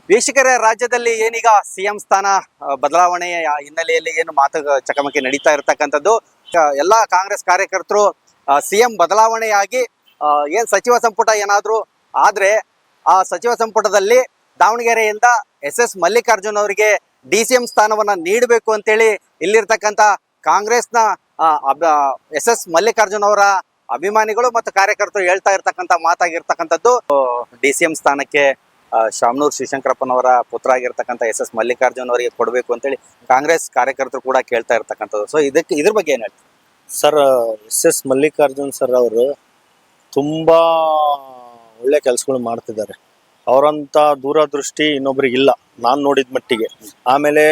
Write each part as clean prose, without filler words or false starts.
ವೀಕ್ಷಕರೇ, ರಾಜ್ಯದಲ್ಲಿ ಏನೀಗ ಸಿಎಂ ಸ್ಥಾನ ಬದಲಾವಣೆಯ ಹಿನ್ನೆಲೆಯಲ್ಲಿ ಏನು ಮಾತು ಚಕಮಕಿ ನಡೀತಾ ಇರತಕ್ಕಂಥದ್ದು. ಎಲ್ಲಾ ಕಾಂಗ್ರೆಸ್ ಕಾರ್ಯಕರ್ತರು ಸಿಎಂ ಬದಲಾವಣೆಯಾಗಿ ಏನ್ ಸಚಿವ ಸಂಪುಟ ಏನಾದ್ರು ಆದ್ರೆ ಆ ಸಚಿವ ಸಂಪುಟದಲ್ಲಿ ದಾವಣಗೆರೆಯಿಂದ ಎಸ್ ಮಲ್ಲಿಕಾರ್ಜುನ್ ಅವರಿಗೆ DCM ಸ್ಥಾನವನ್ನ ನೀಡಬೇಕು ಅಂತೇಳಿ ಇಲ್ಲಿರ್ತಕ್ಕಂಥ ಕಾಂಗ್ರೆಸ್ನ ಎಸ್ ಮಲ್ಲಿಕಾರ್ಜುನ್ ಅವರ ಅಭಿಮಾನಿಗಳು ಮತ್ತು ಕಾರ್ಯಕರ್ತರು ಹೇಳ್ತಾ ಇರ್ತಕ್ಕಂಥ ಮಾತಾಗಿರ್ತಕ್ಕಂಥದ್ದು. DCM ಸ್ಥಾನಕ್ಕೆ ಶಾಮನೂರು ಶಿವಶಂಕರಪ್ಪನವರ ಪುತ್ರ ಆಗಿರ್ತಕ್ಕಂಥ ಎಸ್ ಮಲ್ಲಿಕಾರ್ಜುನ್ ಅವರಿಗೆ ಕೊಡಬೇಕು ಅಂತೇಳಿ ಕಾಂಗ್ರೆಸ್ ಕಾರ್ಯಕರ್ತರು ಕೂಡ ಕೇಳ್ತಾ ಇರ್ತಕ್ಕಂಥದ್ದು. ಸೊ ಇದ್ರ ಬಗ್ಗೆ ಏನ್ ಹೇಳ್ತೀವಿ ಸರ್? ಎಸ್ ಮಲ್ಲಿಕಾರ್ಜುನ್ ಸರ್ ಅವರು ತುಂಬಾ ಒಳ್ಳೆ ಕೆಲಸಗಳು ಮಾಡ್ತಿದ್ದಾರೆ. ಅವರಂತ ದೂರದೃಷ್ಟಿ ಇನ್ನೊಬ್ರಿಗೆ ಇಲ್ಲ ನಾನು ನೋಡಿದ ಮಟ್ಟಿಗೆ. ಆಮೇಲೆ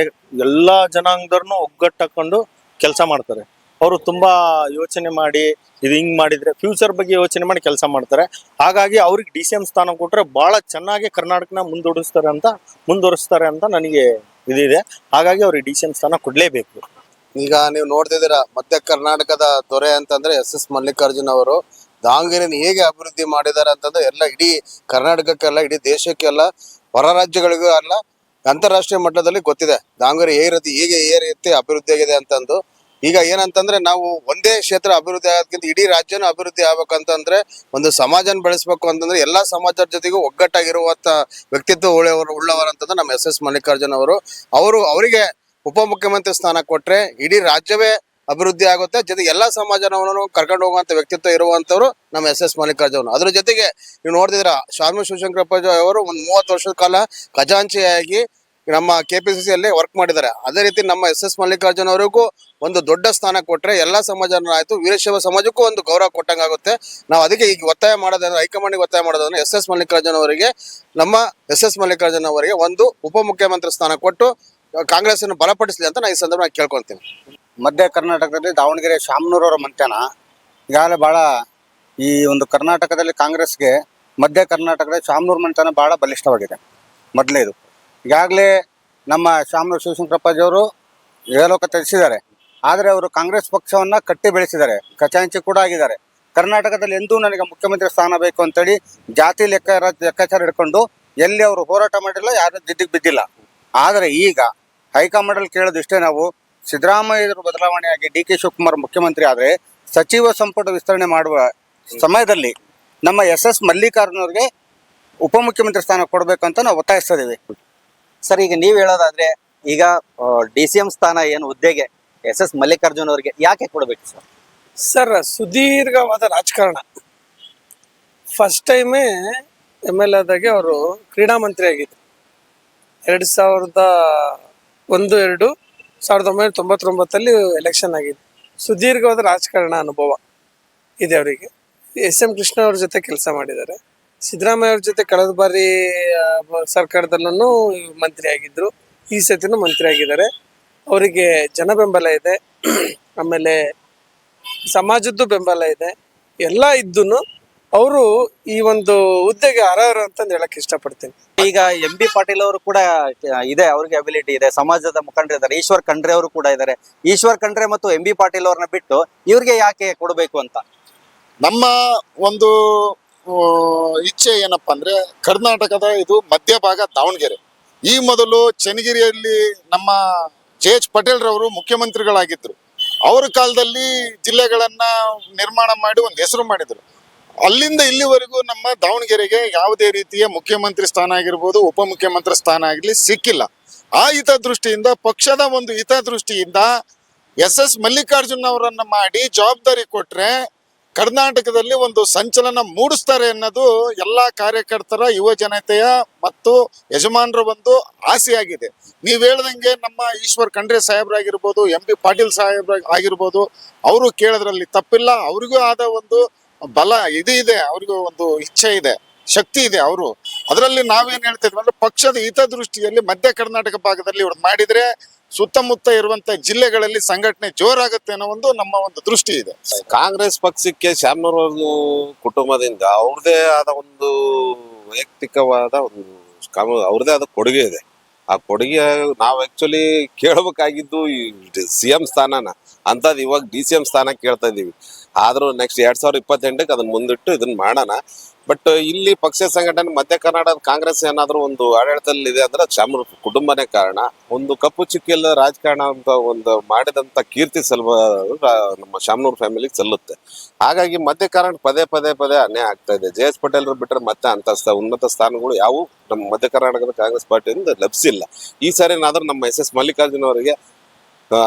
ಎಲ್ಲಾ ಜನಾಂಗದವ್ರನ್ನು ಒಗ್ಗಟ್ಟಾಕೊಂಡು ಕೆಲಸ ಮಾಡ್ತಾರೆ. ಅವರು ತುಂಬಾ ಯೋಚನೆ ಮಾಡಿ ಇದು ಹಿಂಗ್ ಮಾಡಿದ್ರೆ ಫ್ಯೂಚರ್ ಬಗ್ಗೆ ಯೋಚನೆ ಮಾಡಿ ಕೆಲಸ ಮಾಡ್ತಾರೆ. ಹಾಗಾಗಿ ಅವ್ರಿಗೆ DCM ಸ್ಥಾನ ಕೊಟ್ರೆ ಬಹಳ ಚೆನ್ನಾಗಿ ಕರ್ನಾಟಕನ ಮುಂದುವರಿಸ್ತಾರೆ ಅಂತ ನನಗೆ ಇದಿದೆ. ಹಾಗಾಗಿ ಅವ್ರಿಗೆ DCM ಸ್ಥಾನ ಕೊಡ್ಲೇಬೇಕು. ಈಗ ನೀವು ನೋಡ್ತಿದ್ದೀರಾ, ಮಧ್ಯ ಕರ್ನಾಟಕದ ದೊರೆ ಅಂತಂದ್ರೆ ಎಸ್ ಮಲ್ಲಿಕಾರ್ಜುನ್ ಅವರು ದಾವಣಗೆರೆನ ಹೇಗೆ ಅಭಿವೃದ್ಧಿ ಮಾಡಿದ್ದಾರೆ ಅಂತಂದ್ರೆ ಎಲ್ಲ ಇಡೀ ಕರ್ನಾಟಕಕ್ಕೆಲ್ಲ, ಇಡೀ ದೇಶಕ್ಕೆಲ್ಲ, ಹೊರ ರಾಜ್ಯಗಳಿಗೂ ಅಲ್ಲ, ಅಂತಾರಾಷ್ಟ್ರೀಯ ಮಟ್ಟದಲ್ಲಿ ಗೊತ್ತಿದೆ ದಾವಣಗೆರೆ ಹೇಗೆ ರೀತಿ ಅಭಿವೃದ್ಧಿ ಆಗಿದೆ ಅಂತಂದು. ಈಗ ಏನಂತಂದ್ರೆ ನಾವು ಒಂದೇ ಕ್ಷೇತ್ರ ಅಭಿವೃದ್ಧಿ ಆಗೋದಕ್ಕಿಂತ ಇಡೀ ರಾಜ್ಯನ ಅಭಿವೃದ್ಧಿ ಆಗ್ಬೇಕಂತಂದ್ರೆ ಒಂದು ಸಮಾಜನ ಬೆಳೆಸ್ಬೇಕು ಅಂತಂದ್ರೆ ಎಲ್ಲಾ ಸಮಾಜದ ಜೊತೆಗೂ ಒಗ್ಗಟ್ಟಾಗಿರುವಂತ ವ್ಯಕ್ತಿತ್ವ ಉಳ್ಳವರಂತಂದ್ರೆ ನಮ್ಮ ಎಸ್ ಮಲ್ಲಿಕಾರ್ಜುನ್ ಅವರಿಗೆ ಉಪಮುಖ್ಯಮಂತ್ರಿ ಸ್ಥಾನ ಕೊಟ್ರೆ ಇಡೀ ರಾಜ್ಯವೇ ಅಭಿವೃದ್ಧಿ ಆಗುತ್ತೆ. ಜೊತೆಗೆ ಎಲ್ಲಾ ಸಮಾಜನವನ್ನು ಕರ್ಕೊಂಡು ಹೋಗುವಂತ ವ್ಯಕ್ತಿತ್ವ ಇರುವಂತವ್ರು ನಮ್ಮ ಎಸ್ ಮಲ್ಲಿಕಾರ್ಜುನ್. ಅದ್ರ ಜೊತೆಗೆ ನೀವು ನೋಡಿದ್ರ ಶಾಮನೂರು ಶಿವಶಂಕರಪ್ಪ ಅವರು ಒಂದು 30 ವರ್ಷದ ಕಾಲ ಖಜಾಂಚಿಯಾಗಿ ನಮ್ಮ KPCC ಅಲ್ಲಿ ವರ್ಕ್ ಮಾಡಿದ್ದಾರೆ. ಅದೇ ರೀತಿ ನಮ್ಮ ಎಸ್ ಮಲ್ಲಿಕಾರ್ಜುನ್ ಅವರಿಗೂ ಒಂದು ದೊಡ್ಡ ಸ್ಥಾನ ಕೊಟ್ರೆ ಎಲ್ಲಾ ಸಮಾಜನೂ ಆಯ್ತು, ವೀರಶೈವ ಸಮಾಜಕ್ಕೂ ಒಂದು ಗೌರವ ಕೊಟ್ಟಂಗಾಗುತ್ತೆ. ನಾವು ಅದಕ್ಕೆ ಈಗ ಒತ್ತಾಯ ಮಾಡೋದಂದ್ರೆ, ಹೈಕಮಾಂಡ್ಗೆ ಒತ್ತಾಯ ಮಾಡೋದಂದ್ರೆ ಎಸ್ ಮಲ್ಲಿಕಾರ್ಜುನ್ ಅವರಿಗೆ, ನಮ್ಮ ಎಸ್ ಮಲ್ಲಿಕಾರ್ಜುನ್ ಅವರಿಗೆ ಒಂದು ಉಪಮುಖ್ಯಮಂತ್ರಿ ಸ್ಥಾನ ಕೊಟ್ಟು ಕಾಂಗ್ರೆಸ್ ಅನ್ನು ಬಲಪಡಿಸಲಿ ಅಂತ ನಾನು ಈ ಸಂದರ್ಭ ಕೇಳ್ಕೊಂತೀನಿ. ಮಧ್ಯ ಕರ್ನಾಟಕದಲ್ಲಿ ದಾವಣಗೆರೆ ಶಾಮನೂರವರ ಮಂತ್ಯಾನ ಈಗಾಗಲೇ ಬಹಳ ಈ ಒಂದು ಕರ್ನಾಟಕದಲ್ಲಿ ಕಾಂಗ್ರೆಸ್ಗೆ ಮಧ್ಯ ಕರ್ನಾಟಕದ ಶಾಮನೂರು ಮಂತ್ಯಾನ ಬಹಳ ಬಲಿಷ್ಠವಾಗಿದೆ. ಮೊದಲನೇದು, ಈಗಾಗಲೇ ನಮ್ಮ ಶಾಮನೂರು ಶಿವಶಂಕರಪ್ಪಾಜಿಯವರು ಏಲೋಕ ತಿಳಿಸಿದ್ದಾರೆ. ಆದರೆ ಅವರು ಕಾಂಗ್ರೆಸ್ ಪಕ್ಷವನ್ನ ಕಟ್ಟಿ ಬೆಳೆಸಿದ್ದಾರೆ, ಖಜಾಂಚಿ ಕೂಡ ಆಗಿದ್ದಾರೆ. ಕರ್ನಾಟಕದಲ್ಲಿ ಎಂದೂ ನನಗೆ ಮುಖ್ಯಮಂತ್ರಿ ಸ್ಥಾನ ಬೇಕು ಅಂತೇಳಿ ಜಾತಿ ಲೆಕ್ಕಾಚಾರ ಹಿಡ್ಕೊಂಡು ಎಲ್ಲಿ ಅವರು ಹೋರಾಟ ಮಾಡಿಲ್ಲ, ಯಾರು ಜಿದ್ದಿಗೆ ಬಿದ್ದಿಲ್ಲ. ಆದರೆ ಈಗ ಹೈಕಮಾಂಡಲ್ಲಿ ಕೇಳೋದು ಇಷ್ಟೇ, ನಾವು ಸಿದ್ದರಾಮಯ್ಯರು ಬದಲಾವಣೆಯಾಗಿ DK ಶಿವಕುಮಾರ್ ಮುಖ್ಯಮಂತ್ರಿ ಆದರೆ ಸಚಿವ ಸಂಪುಟ ವಿಸ್ತರಣೆ ಮಾಡುವ ಸಮಯದಲ್ಲಿ ನಮ್ಮ ಎಸ್ ಮಲ್ಲಿಕಾರ್ಜುನ್ ಅವರಿಗೆ ಉಪಮುಖ್ಯಮಂತ್ರಿ ಸ್ಥಾನ ಕೊಡಬೇಕಂತ ನಾವು ಒತ್ತಾಯಿಸ್ತಾ ಇದ್ದೀವಿ. ಸರ್, ಈಗ ನೀವು ಹೇಳೋದಾದ್ರೆ ಈಗ DCM ಸ್ಥಾನ ಏನು ಹುದ್ದೆಗೆ ಎಸ್ ಮಲ್ಲಿಕಾರ್ಜುನ್ ಅವರಿಗೆ ಯಾಕೆ ಕೊಡಬೇಕು ಸರ್? ಸರ್, ಸುದೀರ್ಘವಾದ ರಾಜಕಾರಣ. ಫಸ್ಟ್ ಟೈಮೇ ML ಆದಾಗೆ ಅವರು ಕ್ರೀಡಾ ಮಂತ್ರಿ ಆಗಿದ್ರು. 1999 ಎಲೆಕ್ಷನ್ ಆಗಿದೆ. ಸುದೀರ್ಘವಾದ ರಾಜಕಾರಣ ಅನುಭವ ಇದೆ ಅವರಿಗೆ. SM ಕೃಷ್ಣ ಅವ್ರ ಜೊತೆ ಕೆಲಸ ಮಾಡಿದ್ದಾರೆ. ಸಿದ್ದರಾಮಯ್ಯ ಅವ್ರ ಜೊತೆ ಕಳೆದ ಬಾರಿ ಸರ್ಕಾರದಲ್ಲೂ ಮಂತ್ರಿ ಆಗಿದ್ರು, ಈ ಸತಿನೂ ಮಂತ್ರಿ ಆಗಿದ್ದಾರೆ. ಅವರಿಗೆ ಜನ ಬೆಂಬಲ ಇದೆ, ಆಮೇಲೆ ಸಮಾಜದ್ದು ಬೆಂಬಲ ಇದೆ. ಎಲ್ಲ ಇದ್ದೂ ಅವರು ಈ ಒಂದು ಹುದ್ದೆಗೆ ಅರ್ಹರು ಅಂತಂದು ಹೇಳಕ್ ಇಷ್ಟಪಡ್ತೀನಿ. ಈಗ MB ಪಾಟೀಲ್ ಅವರು ಕೂಡ ಇದೆ, ಅವ್ರಿಗೆ ಅಬಿಲಿಟಿ ಇದೆ. ಸಮಾಜದ ಮುಖಂಡರು ಇದ್ದಾರೆ, ಈಶ್ವರ್ ಖಂಡ್ರೆ ಅವರು ಕೂಡ ಇದ್ದಾರೆ. ಈಶ್ವರ್ ಖಂಡ್ರೆ ಮತ್ತು MB ಪಾಟೀಲ್ ಅವ್ರನ್ನ ಬಿಟ್ಟು ಇವ್ರಿಗೆ ಯಾಕೆ ಕೊಡಬೇಕು ಅಂತ ನಮ್ಮ ಒಂದು ಇಚ್ಛೆ ಏನಪ್ಪಾ ಅಂದ್ರೆ, ಕರ್ನಾಟಕದ ಇದು ಮಧ್ಯಭಾಗ ದಾವಣಗೆರೆ. ಈ ಮೊದಲು ಚನ್ನಗಿರಿಯಲ್ಲಿ ನಮ್ಮ JH ಪಟೇಲ್ ರವರು ಮುಖ್ಯಮಂತ್ರಿಗಳಾಗಿದ್ರು. ಅವರ ಕಾಲದಲ್ಲಿ ಜಿಲ್ಲೆಗಳನ್ನ ನಿರ್ಮಾಣ ಮಾಡಿ ಒಂದು ಹೆಸರು ಮಾಡಿದ್ರು. ಅಲ್ಲಿಂದ ಇಲ್ಲಿವರೆಗೂ ನಮ್ಮ ದಾವಣಗೆರೆಗೆ ಯಾವುದೇ ರೀತಿಯ ಮುಖ್ಯಮಂತ್ರಿ ಸ್ಥಾನ ಆಗಿರ್ಬೋದು, ಉಪಮುಖ್ಯಮಂತ್ರಿ ಸ್ಥಾನ ಆಗಿರ್ಲಿ ಸಿಕ್ಕಿಲ್ಲ. ಆ ಹಿತದೃಷ್ಟಿಯಿಂದ, ಪಕ್ಷದ ಒಂದು ಹಿತದೃಷ್ಟಿಯಿಂದ ಎಸ್ ಮಲ್ಲಿಕಾರ್ಜುನ್ ಅವರನ್ನ ಮಾಡಿ ಜವಾಬ್ದಾರಿ ಕೊಟ್ರೆ ಕರ್ನಾಟಕದಲ್ಲಿ ಒಂದು ಸಂಚಲನ ಮೂಡಿಸ್ತಾರೆ ಅನ್ನೋದು ಎಲ್ಲಾ ಕಾರ್ಯಕರ್ತರ, ಯುವ ಜನತೆಯ ಮತ್ತು ಯಜಮಾನರ ಒಂದು ಆಸೆಯಾಗಿದೆ. ನೀವ್ ಹೇಳ್ದಂಗೆ ನಮ್ಮ ಈಶ್ವರ್ ಖಂಡ್ರೆ ಸಾಹೇಬ್ರಾಗಿರ್ಬೋದು, MB ಪಾಟೀಲ್ ಸಾಹೇಬ್ರ ಆಗಿರ್ಬೋದು, ಅವರು ಕೇಳೋದ್ರಲ್ಲಿ ತಪ್ಪಿಲ್ಲ. ಅವ್ರಿಗೂ ಆದ ಒಂದು ಬಲ ಇದೆ, ಅವ್ರಿಗೂ ಒಂದು ಇಚ್ಛೆ ಇದೆ, ಶಕ್ತಿ ಇದೆ. ಅವರು ಅದರಲ್ಲಿ ನಾವೇನ್ ಹೇಳ್ತಿದ್ವಿ ಅಂದ್ರೆ, ಪಕ್ಷದ ಹಿತದೃಷ್ಟಿಯಲ್ಲಿ ಮಧ್ಯ ಕರ್ನಾಟಕ ಭಾಗದಲ್ಲಿ ಇವ್ರು ಮಾಡಿದ್ರೆ ಸುತ್ತಮುತ್ತ ಇರುವಂತ ಜಿಲ್ಲೆಗಳಲ್ಲಿ ಸಂಘಟನೆ ಜೋರಾಗುತ್ತೆ ಅನ್ನೋ ಒಂದು ನಮ್ಮ ಒಂದು ದೃಷ್ಟಿ ಇದೆ. ಕಾಂಗ್ರೆಸ್ ಪಕ್ಷಕ್ಕೆ ಶಾಮನೂರು ಕುಟುಂಬದಿಂದ ಅವ್ರದೇ ಆದ ಒಂದು ವೈಯಕ್ತಿಕವಾದ ಒಂದು ಅವ್ರದೇ ಆದ ಕೊಡುಗೆ ಇದೆ. ಆ ಕೊಡುಗೆ ನಾವು ಆಕ್ಚುಲಿ ಕೇಳಬೇಕಾಗಿದ್ದು CM ಸ್ಥಾನನ ಅಂತದ್ ಇವಾಗ DCM ಸ್ಥಾನ ಕೇಳ್ತಾ ಇದೀವಿ. ಆದ್ರೂ ನೆಕ್ಸ್ಟ್ 2028ಕ್ಕೆ ಅದನ್ನ ಮುಂದಿಟ್ಟು ಇದನ್ನ ಮಾಡೋಣ. ಬಟ್ ಇಲ್ಲಿ ಪಕ್ಷ ಸಂಘಟನೆ ಮಧ್ಯ ಕರ್ನಾಟಕದ ಕಾಂಗ್ರೆಸ್ ಏನಾದ್ರು ಒಂದು ಆಡಳಿತದಲ್ಲಿ ಇದೆ ಅಂದ್ರೆ ಶಾಮನೂರ್ ಕುಟುಂಬನೇ ಕಾರಣ. ಒಂದು ಕಪ್ಪು ಚುಕ್ಕಿಲ್ಲ ರಾಜಕಾರಣ ಅಂತ ಒಂದು ಮಾಡಿದಂತ ಕೀರ್ತಿ ನಮ್ಮ ಶಾಮನೂರ್ ಫ್ಯಾಮಿಲಿಗೆ ಸಲ್ಲುತ್ತೆ. ಹಾಗಾಗಿ ಮಧ್ಯ ಕರ್ನಾಟಕ ಪದೇ ಅನ್ಯಾಯ ಆಗ್ತಾ ಇದೆ. ಜೆ.ಎಸ್. ಪಟೇಲ್ ಬಿಟ್ಟರೆ ಮತ್ತೆ ಅಂತ ಉನ್ನತ ಸ್ಥಾನಗಳು ಯಾವ ನಮ್ಮ ಮಧ್ಯ ಕರ್ನಾಟಕದ ಕಾಂಗ್ರೆಸ್ ಪಾರ್ಟಿಯಿಂದ ಲಭಿಸಿಲ್ಲ. ಈ ಸಾರಿ ಏನಾದ್ರೂ ನಮ್ಮ ಎಸ್ ಮಲ್ಲಿಕಾರ್ಜುನ್ ಅವರಿಗೆ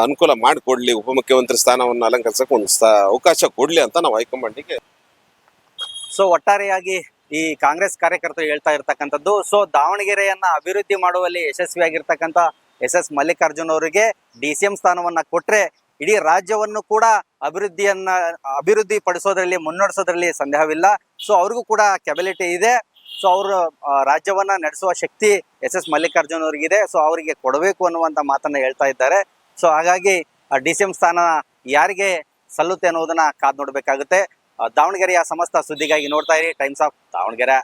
ಅನುಕೂಲ ಮಾಡಿಕೊಡ್ಲಿ, ಉಪಮುಖ್ಯಮಂತ್ರಿ ಸ್ಥಾನವನ್ನು ಅಲಂಕರಿಸಕ್ಕೆ ಒಂದು ಅವಕಾಶ ಕೊಡ್ಲಿ ಅಂತ ನಾವು ಹೈಕಮಾಂಡಿಗೆ. ಸೊ ಒಟ್ಟಾರೆಯಾಗಿ ಈ ಕಾಂಗ್ರೆಸ್ ಕಾರ್ಯಕರ್ತರು ಹೇಳ್ತಾ ಇರ್ತಕ್ಕಂಥದ್ದು, ಸೊ ದಾವಣಗೆರೆಯನ್ನ ಅಭಿವೃದ್ಧಿ ಮಾಡುವಲ್ಲಿ ಯಶಸ್ವಿಯಾಗಿರ್ತಕ್ಕಂಥ ಎಸ್ ಮಲ್ಲಿಕಾರ್ಜುನ್ ಅವರಿಗೆ DCM ಸ್ಥಾನವನ್ನ ಕೊಟ್ರೆ ಇಡೀ ರಾಜ್ಯವನ್ನು ಕೂಡ ಅಭಿವೃದ್ಧಿ ಪಡಿಸೋದ್ರಲ್ಲಿ ಮುನ್ನಡೆಸೋದ್ರಲ್ಲಿ ಸಂದೇಹವಿಲ್ಲ. ಸೊ ಅವ್ರಿಗೂ ಕೂಡ ಕೆಬಿಲಿಟಿ ಇದೆ. ಸೊ ಅವರು ರಾಜ್ಯವನ್ನ ನಡೆಸುವ ಶಕ್ತಿ ಎಸ್ ಮಲ್ಲಿಕಾರ್ಜುನ್ ಅವರಿಗಿದೆ. ಸೊ ಅವರಿಗೆ ಕೊಡಬೇಕು ಅನ್ನುವಂತ ಮಾತನ್ನ ಹೇಳ್ತಾ ಇದ್ದಾರೆ. ಸೊ ಹಾಗಾಗಿ DCM ಸ್ಥಾನ ಯಾರಿಗೆ ಸಲ್ಲುತ್ತೆ ಅನ್ನೋದನ್ನ ಕಾದ್ ನೋಡ್ಬೇಕಾಗುತ್ತೆ. ದಾವಣಗೆರೆಯ ಸಮಸ್ತ ಸುದ್ದಿಗಾಗಿ ನೋಡ್ತಾ ಇರಿ ಟೈಮ್ಸ್ ಆಫ್ ದಾವಣಗೆರೆ.